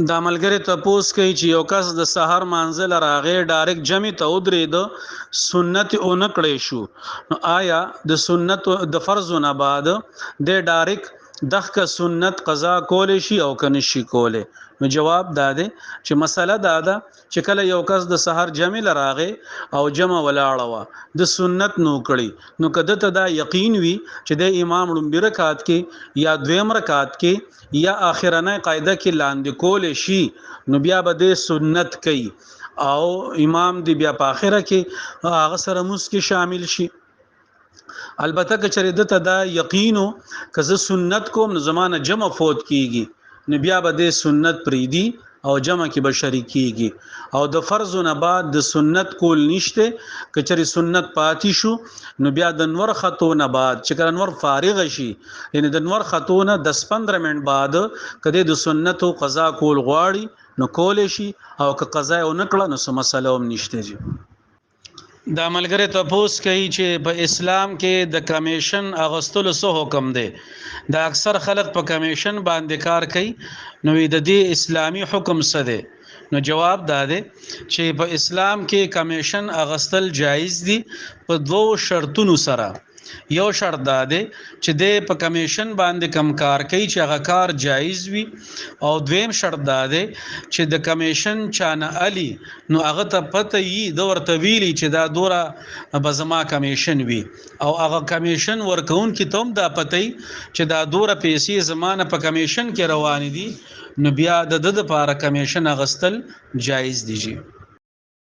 دا ملګری تپوس کوي چې یو کس د سحر مانځل راغې ډایرک جمع ته ودرېد سنت اون کړې شو نو آیا د سنت د فرض نه بعد د ډایرک دغه سنت قضا کول شي او کنه شي کوله نو جواب داده چې مسله داده چې کله یو کس د سحر جمع لراغې او جمع ولاړه وا د سنت نو کړي نو کده ته دا یقین وي چې د امام لومبي رکعت کې یا دویم رکعت کې یا اخرنه قاعده کې لاندې کول شي نو بیا به د سنت کوي او امام دی بیا په اخره کې هغه سره موس کې شامل شي البته که چریده ته دا یقینو که زه سنت کوم نو زمانه جمع فوت کیږي نو بیا به د سنت پریدي او جمع کې به شریکيږي او د فرض نه بعد د سنت کول نشته کچري سنت پاتې شو نو بیا د نور خطونه بعد چې کله نور فارغ شي یعنی د نور خطونه 10-15 منټ بعد کله د سنت او قضا کول غواړي نو کول شي او که قضا او نکړه نو سم مسله هم نشته جی دا ملګری تپوس کوي چې په اسلام کې د کمیشن اغستلو سو حکم دی دا اکثر خلک په کمیشن باندې کار کوي نو د دې اسلامی حکم څه دی نو جواب داده چې په اسلام کې کمیشن اغستل جایز دي په دوه شرطونو سره یو شرط داده چې د په کمیشن باندې کم کار کوي چې هغه کار جایز وي او دویم شرط داده چې د کمیشن چانه علي نو هغه ته پته یي د ورته ویلي چې دا دوره بزما کمیشن وي او هغه کمیشن ورکون کې توم دا پته چې دا دوره پیسې زمانه په کمیشن کې روان دي نو بیا د لپاره کمیشن اغستل جایز دي